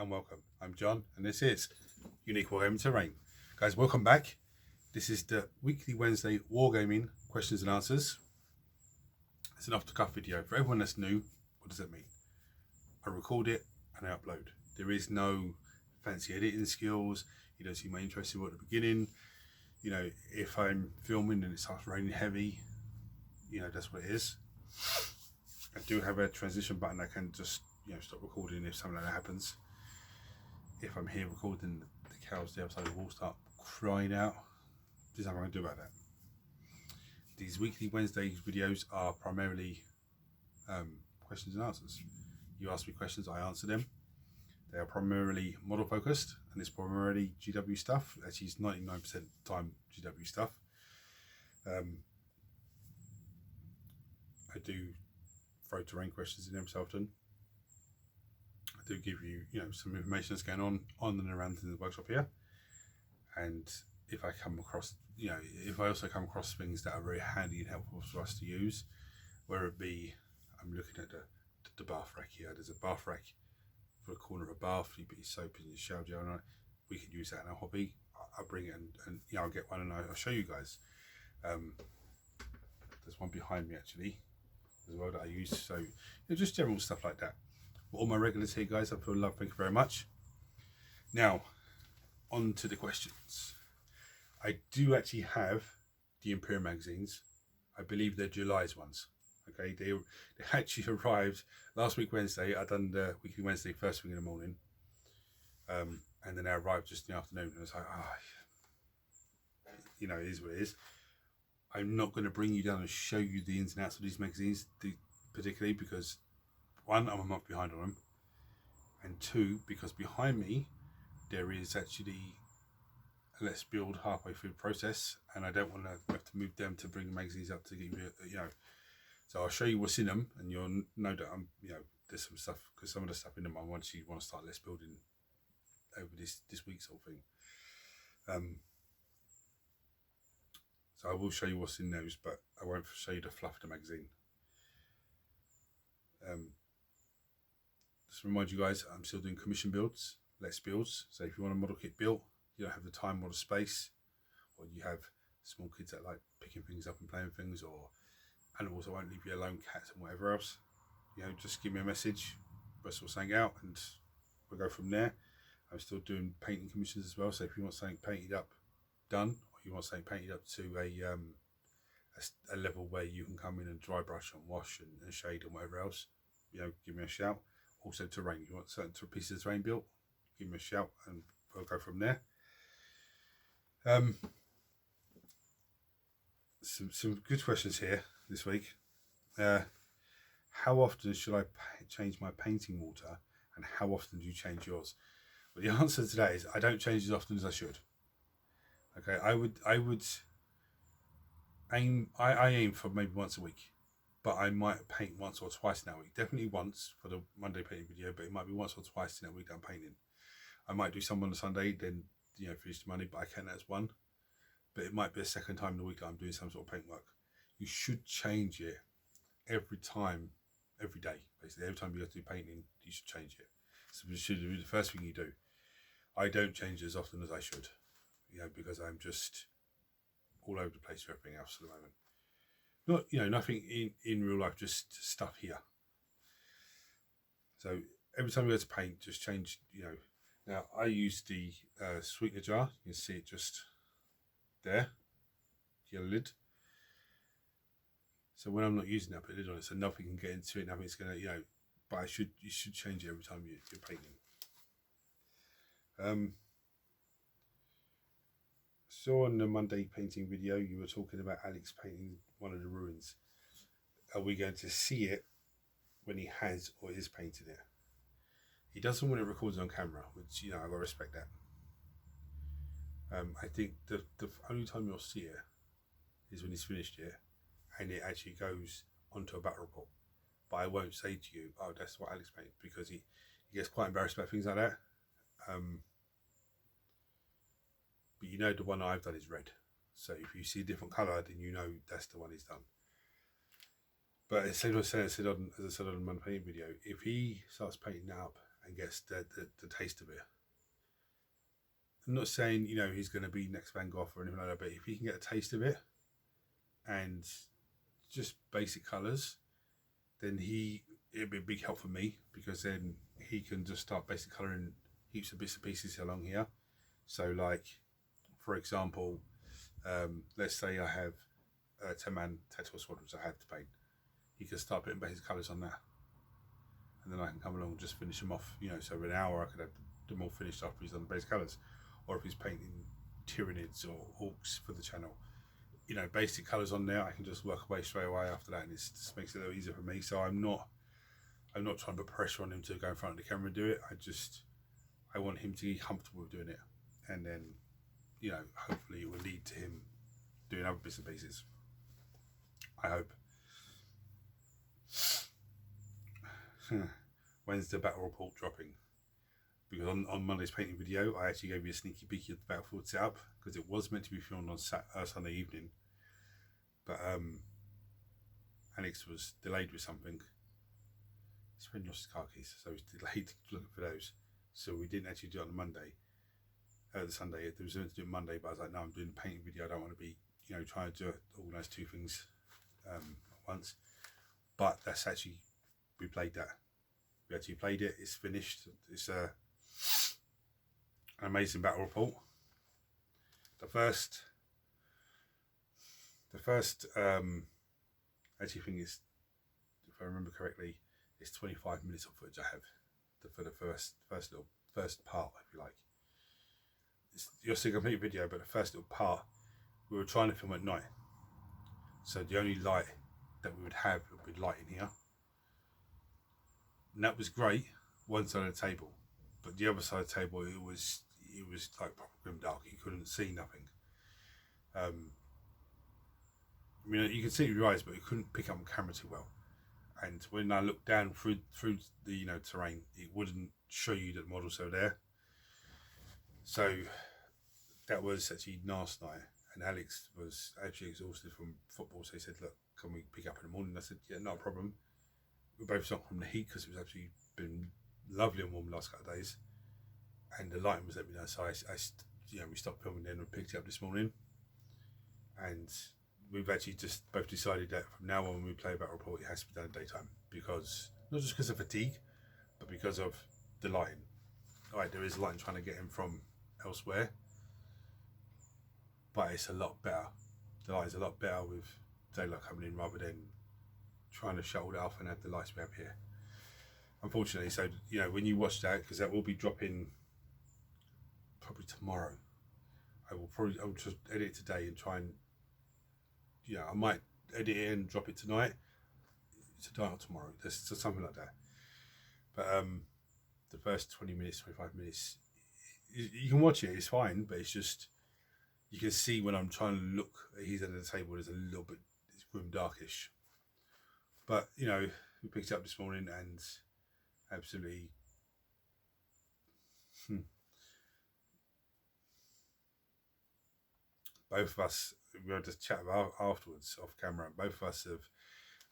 and welcome. I'm John, and this is Unique Wargaming Terrain. Guys, welcome back. This is the weekly Wednesday Wargaming questions and answers. It's an off-the-cuff video. For everyone that's new, what does that mean? I record it and I upload. There is no fancy editing skills. You don't see my intro at the beginning. You know, if I'm filming and it starts raining heavy, you know, that's what it is. I do have a transition button. I can just, you know, stop recording if something like that happens. If I'm here recording, the cows the outside of the wall start crying out. There's nothing I can do about that. These weekly Wednesday videos are primarily questions and answers. You ask me questions, I answer them. They are primarily model focused, and it's primarily GW stuff. Actually, it's 99% of the time GW stuff. I do throw terrain questions in them so often. I do give you, you know, some information that's going on and around in the workshop here. And if I come across, you know, if I also come across things that are very handy and helpful for us to use, whether it be, I'm looking at the bath rack here. There's a bath rack for a corner of a bath. You put your soap and your shower gel on it. We could use that in our hobby. I'll bring it and you know, I'll get one and I'll show you guys. There's one behind me actually as well that I use. So, you know, just general stuff like that. All my regulars here, guys, I feel love. Thank you very much. Now, on to the questions. I do actually have the Imperium magazines. I believe they're July's ones. Okay, they actually arrived last week Wednesday. I done the weekly Wednesday first thing in the morning, and then they arrived just in the afternoon. And I was like, you know, it is what it is. I'm not going to bring you down and show you the ins and outs of these magazines, particularly because one, I'm a month behind on them, and two, because behind me there is actually a Let's Build halfway through the process, and I don't want to have to move them to bring the magazines up to give you, you know. So I'll show you what's in them, and you'll know that I'm, you know, there's some stuff, because some of the stuff in them I want to start Let's Building over this week sort of thing. So I will show you what's in those, but I won't show you the fluff of the magazine. Just to remind you guys, I'm still doing commission builds, Let's Builds. So if you want a model kit built, you don't have the time or the space, or you have small kids that like picking things up and playing with things, or animals that won't leave you alone, cats and whatever else, you know, just give me a message, we'll sort something out, and we'll go from there. I'm still doing painting commissions as well, so if you want something painted up, done, or you want something painted up to a level where you can come in and dry brush and wash and shade and whatever else, you know, give me a shout. Also terrain, you want certain pieces of terrain built, give me a shout and we'll go from there. Some good questions here this week. How often should I change my painting water, and how often do you change yours? Well, the answer to that is I don't change as often as I should. Okay, I aim for maybe once a week, but I might paint once or twice in that week. Definitely once for the Monday painting video, but it might be once or twice in that week that I'm painting. I might do some on a Sunday, then, you know, finish the Monday, but I count that as one. But it might be a second time in the week that I'm doing some sort of paint work. You should change it every time, every day. Basically, every time you have to do painting, you should change it. So it should be the first thing you do. I don't change it as often as I should, you know, because I'm just all over the place with everything else at the moment. Not, you know, nothing in real life, just stuff here. So every time you go to paint, just change, you know. Now I use the sweetener jar. You can see it just there, your lid. So when I'm not using that, put the lid on it so nothing can get into it, nothing's gonna, you know, but you should change it every time you're painting. So on the Monday painting video, you were talking about Alex painting one of the ruins. Are we going to see it when he has or is painting it? He doesn't want it recorded on camera, which, you know, I gotta respect that. I think the only time you'll see it is when he's finished it and it actually goes onto a battle report. But I won't say to you, oh, that's what Alex painted, because he gets quite embarrassed about things like that. But you know the one I've done is red. So if you see a different colour, then you know that's the one he's done. But as I said on the Monday painting video, if he starts painting that up and gets the taste of it. I'm not saying, you know, he's going to be next Van Gogh or anything like that, but if he can get a taste of it and just basic colours, then it'd be a big help for me, because then he can just start basic colouring heaps of bits and pieces along here. So like, for example, let's say I have 10-man tactical squadrons I have to paint. He can start putting basic colours on that, and then I can come along and just finish them off, you know. So in an hour I could have them all finished after he's done the basic colours. Or if he's painting Tyranids or Orcs for the channel, you know, basic colours on there, I can just work away straight away after that, and it just makes it a little easier for me. So I'm not trying to put pressure on him to go in front of the camera and do it. I want him to be comfortable with doing it, and then, you know, hopefully it will lead to him doing other bits and pieces. I hope. When's the battle report dropping? Because on Monday's painting video, I actually gave you a sneaky peek at the battlefield setup, because it was meant to be filmed on Sunday evening, but Alex was delayed with something. His friend lost his car keys, so he was delayed looking for those. So we didn't actually do it on the Monday, the Sunday. It was meant to do it Monday, but I was like, no, I'm doing a painting video. I don't want to be, you know, trying to organise two things at once. But that's actually, we played that. We actually played it. It's finished. It's an amazing battle report. The first actually thing is, if I remember correctly, it's 25 minutes of footage I have for the first part, if you like. You'll see a complete video, but the first little part, we were trying to film at night, so the only light that we would have would be light in here, and that was great one side of the table, but the other side of the table, it was like proper grim dark. You couldn't see nothing. I mean, you could see it with your eyes, but you couldn't pick up on camera too well. And when I looked down through the, you know, terrain, it wouldn't show you that the models are there. So that was actually last night, and Alex was actually exhausted from football, so he said, look, can we pick up in the morning? I said, yeah, not a problem. We both stopped from the heat, because it was actually been lovely and warm the last couple of days, and the lighting was letting me know. So you know, we stopped filming then and picked it up this morning, and we've actually just both decided that from now on, when we play a battle report, it has to be done in daytime, because not just because of fatigue, but because of the lighting. Right, there is lighting trying to get in from elsewhere, but it's a lot better. The light is a lot better with daylight coming in, rather than trying to shut all that off and have the lights we have here, unfortunately. So, you know, when you watch that, because that will be dropping probably tomorrow, I'll just edit it today and try and, you know, I might edit it and drop it tonight or tomorrow, something like that. But the first 20 minutes, 25 minutes, you can watch it, it's fine, but it's just, you can see when I'm trying to look at his end of the table, there's a little bit, it's grim darkish. But, you know, we picked it up this morning, and absolutely both of us, we had to chat about afterwards off camera, and both of us have,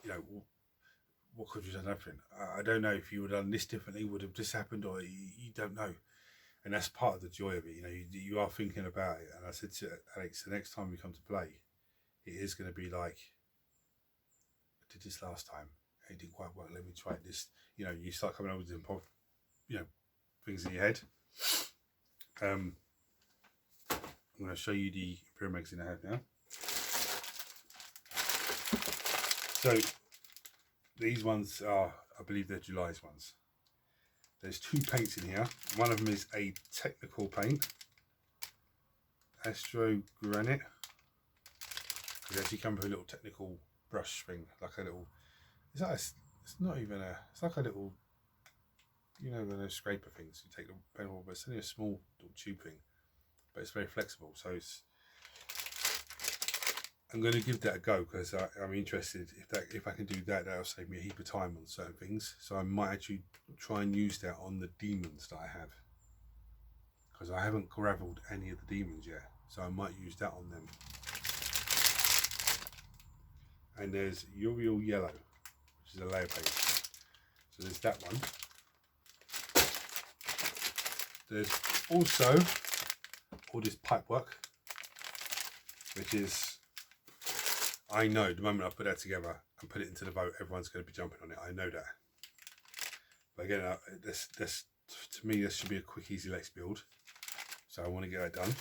you know, what could you have done different? I don't know. If you would have done this differently, would have this happened, or you don't know. And that's part of the joy of it, you know, you are thinking about it. And I said to Alex, the next time we come to play, it is going to be like, I did this last time, it didn't quite work, let me try this. You know, you start coming up with some, you know, things in your head. I'm going to show you the Imperium magazine I have now. So these ones are, I believe they're July's ones. There's two paints in here. One of them is a technical paint, Astro Granite. It actually comes with a little technical brush thing, like a little, it's not even a, it's like a little, you know, those scraper things. You take the pen off, but it's only a small little tube thing, but it's very flexible. So I'm going to give that a go, because I'm interested. If I can do that, that'll save me a heap of time on certain things. So I might actually try and use that on the demons that I have, because I haven't gravelled any of the demons yet. So I might use that on them. And there's Uriel Yellow, which is a layer paint. So there's that one. There's also all this pipe work, which is, I know the moment I put that together and put it into the boat, everyone's going to be jumping on it. I know that. But again, this to me, this should be a quick, easy Lex build. So I want to get that done.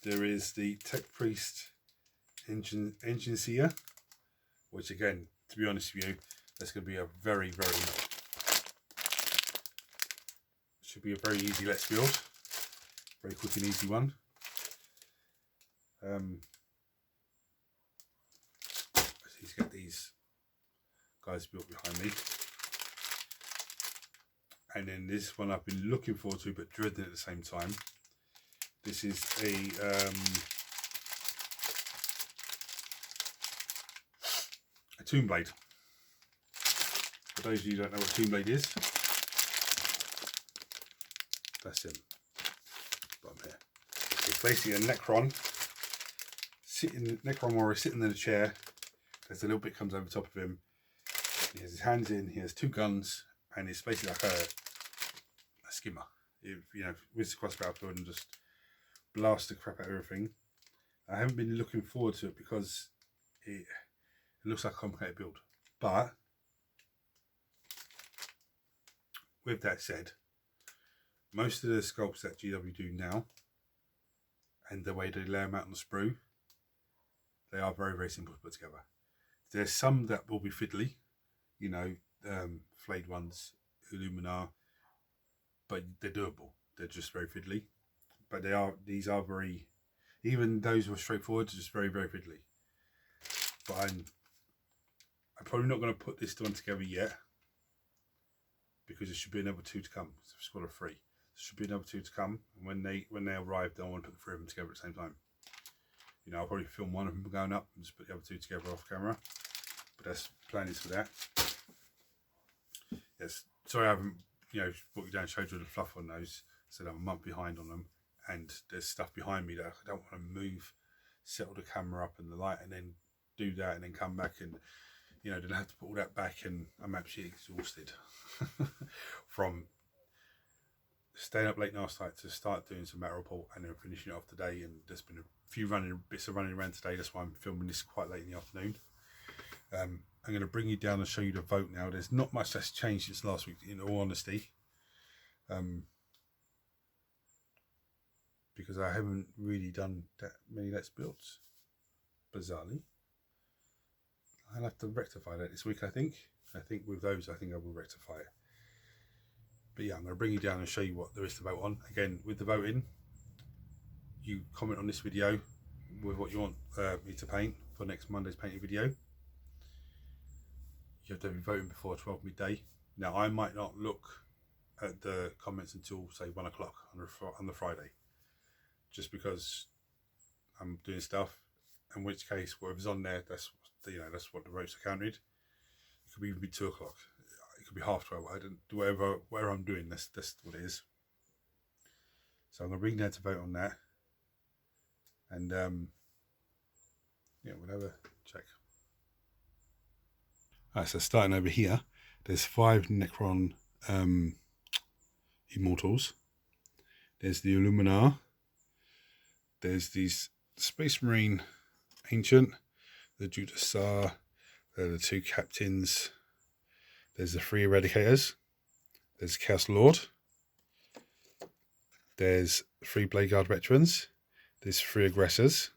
There is the Tech Priest engine seer, which again, to be honest with you, that's going to be a should be a very easy Let's build, very quick and easy one. Let's get these guys built behind me, and then this one I've been looking forward to but dreading at the same time. This is a Tomb Blade. For those of you who don't know what Tomb Blade is, that's him. Bottom here. It's basically a Necron warrior sitting in a chair. There's a little bit comes over the top of him. He has his hands in. He has two guns, and it's basically like a skimmer. Whiz across the battlefield and just blast the crap out of everything. I haven't been looking forward to it because it looks like a complicated build. But with that said, most of the sculpts that GW do now and the way they lay them out on the sprue, they are very, very simple to put together. There's some that will be fiddly, flayed ones, Illuminar, but they're doable. They're just very fiddly. But these are very, even those were straightforward, just very, very fiddly. But I'm probably not going to put this one together yet, because there should be another two to come. So it's got a 3. There should be another 2 to come, and when they arrive, they'll want to put the 3 of them together at the same time. I'll probably film one of them going up and just put the other 2 together off camera. But that's plan is for that. Yes, sorry I haven't brought you down and showed you the fluff on those. So I'm a month behind on them, and there's stuff behind me that I don't want to move, settle the camera up and the light, and then do that and then come back and then I have to put all that back, and I'm absolutely exhausted from staying up late last night to start doing some map report and then finishing it off today. And there's been a few bits of running around today. That's why I'm filming this quite late in the afternoon. I'm going to bring you down and show you the vote now. There's not much that's changed since last week, in all honesty, because I haven't really done that many Let's builds, bizarrely. I'll have to rectify that this week, I think. With those, I think I will rectify it. But yeah, I'm going to bring you down and show you what there is to vote on. Again, with the voting, you comment on this video with what you want me to paint for next Monday's painting video. You have to be voting before 12 midday. Now, I might not look at the comments until, say, 1 o'clock on the Friday, just because I'm doing stuff. In which case, whatever's on there, that's what the votes are counted. It could even be 2 o'clock. It could be 12:30. I don't do whatever I'm doing. That's what it is. So I'm gonna bring you down to vote on that, and we'll have a check. Alright, so starting over here, there's 5 Necron Immortals. There's the Illuminar. There's these Space Marine Ancient, the Judasar, there are the 2 Captains, there's the 3 Eradicators, there's Chaos Lord, there's 3 Blade Guard Veterans, there's 3 Aggressors,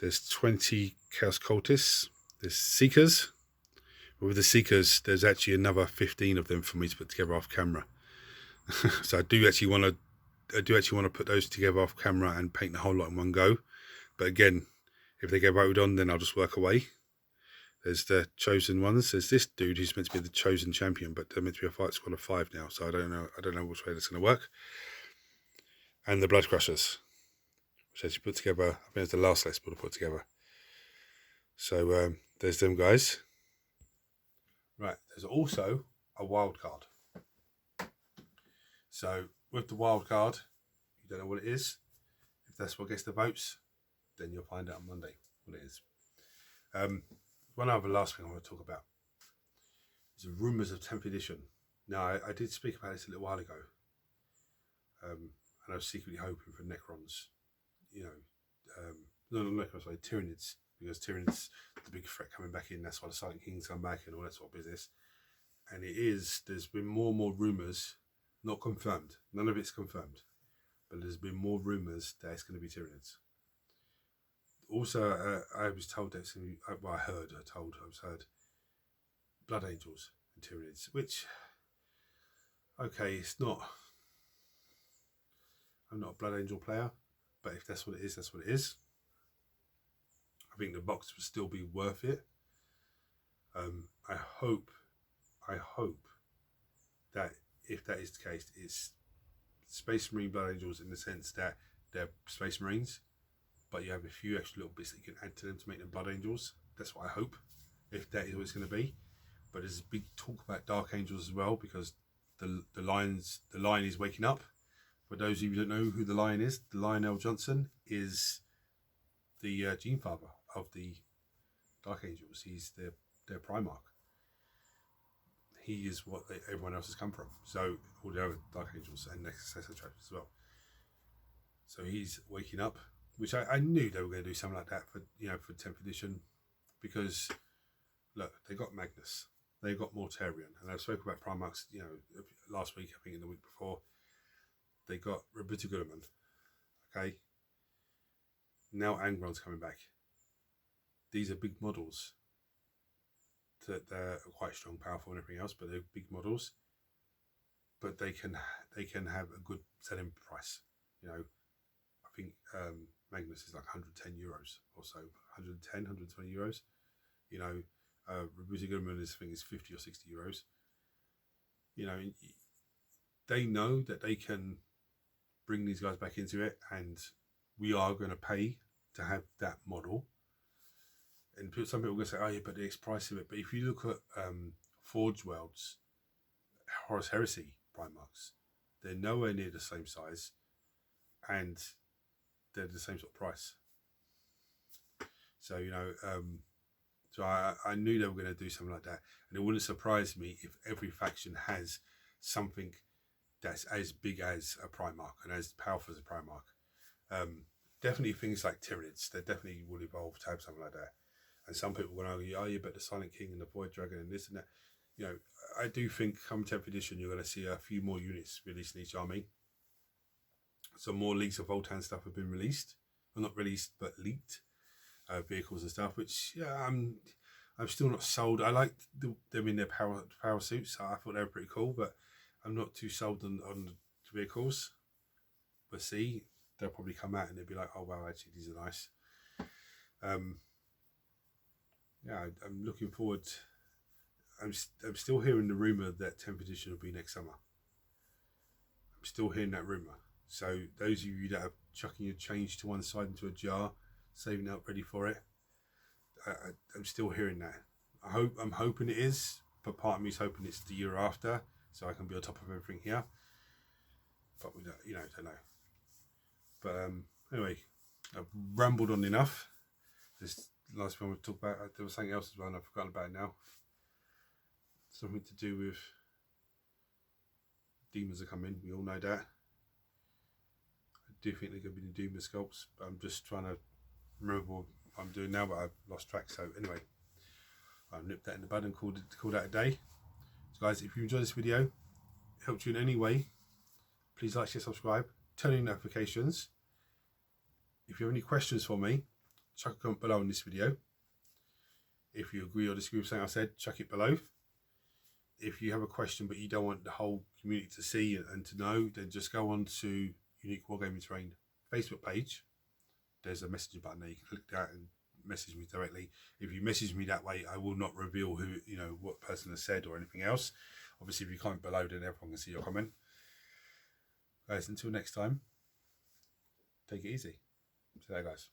there's 20 Chaos Cultists, there's Seekers. With the Seekers, there's actually another 15 of them for me to put together off camera. So I do actually want to put those together off camera and paint the whole lot in one go. But again, if they get voted on, then I'll just work away. There's the chosen ones. There's this dude who's meant to be the chosen champion, but they're meant to be a fight squad of 5 now, so I don't know which way that's going to work. And the Blood Crushers, which actually put together, I think it's the last Let's build to put together. So there's them guys. Right, there's also a wild card. So with the wild card, you don't know what it is. If that's what gets the votes, then you'll find out on Monday what it is. One other last thing I want to talk about is the rumours of 10th edition. Now, I did speak about this a little while ago, and I was secretly hoping for Necrons, you know, no, not Necrons, sorry, Tyranids, because Tyranids, the big threat coming back in, that's why the Silent Kings come back and all that sort of business. And there's been more and more rumours, not confirmed, none of it's confirmed, but there's been more rumours that it's going to be Tyranids. Also, I was told that it's going to be, well, I was heard Blood Angels and Tyranids, which, okay, it's not, I'm not a Blood Angel player, but if that's what it is, that's what it is. I think the box would still be worth it. I hope that if that is the case, it's Space Marine Blood Angels in the sense that they're Space Marines, but you have a few extra little bits that you can add to them to make them Blood Angels. That's what I hope, if that is what it's going to be. But there's a big talk about Dark Angels as well, because the Lion is waking up. For those of you who don't know who the Lion is, the Lionel Johnson is the gene father of the Dark Angels. He's their Primarch. He is what everyone else has come from. So all the other Dark Angels and Nexus etc. as well. So he's waking up, which I knew they were going to do something like that for 10th edition, because look, they got Magnus, they got Mortarion, and I spoke about Primarchs, last week, I think, in the week before. They got Roberto Guterman. Okay. Now Angron's coming back. These are big models. That they're quite strong, powerful, and everything else, but they're big models. But they can have a good selling price. I think Magnus is like 110 euros or so, 110, 120 euros. Roberto Guterman I think is 50 or 60 euros. They know that they can bring these guys back into it, and we are going to pay to have that model. And some people are going to say, oh yeah, but the price of it. But if you look at Forge World's Horus Heresy Primarchs, they're nowhere near the same size, and they're the same sort of price. So, so I knew they were going to do something like that. And it wouldn't surprise me if every faction has something that's as big as a Primarch and as powerful as a Primarch. Definitely things like Tyranids, they definitely will evolve to have something like that. And some people will argue, oh yeah, but the Silent King and the Void Dragon and this and that. I do think come 10th edition, you're going to see a few more units released in each army. Some more Leagues of Voltan stuff have been released. Well, not released, but leaked. Vehicles and stuff, which, yeah, I'm still not sold. I liked them in their power suits. I thought they were pretty cool, but I'm not too sold on the vehicles. But see, they'll probably come out and they'll be like, oh wow, actually these are nice. Yeah, I'm looking forward. I'm still hearing the rumour that 10th edition will be next summer. I'm still hearing that rumour. So those of you that are chucking your change to one side into a jar, saving up ready for it, I'm still hearing that. I'm hoping it is, but part of me is hoping it's the year after, so I can be on top of everything here. But we don't, don't know. But anyway, I've rambled on enough. This last one we talked about, there was something else as well, and I've forgotten about it now. Something to do with demons are coming. We all know that. I do think they're going to be the demon sculpts, but I'm just trying to remember what I'm doing now, but I've lost track. So anyway, I'll nip that in the bud and call that a day. So guys, if you enjoyed this video, helped you in any way, please like, share, subscribe, turn on notifications. If you have any questions for me, chuck a comment below in this video. If you agree or disagree with something I said, chuck it below. If you have a question but you don't want the whole community to see and to know, then just go on to Unique Wargaming Terrain Facebook page. There's a messaging button there. You can click that and message me directly. If you message me that way, I will not reveal who, what person has said or anything else. Obviously, if you comment below, then everyone can see your comment. Guys, until next time, take it easy. See you later, guys.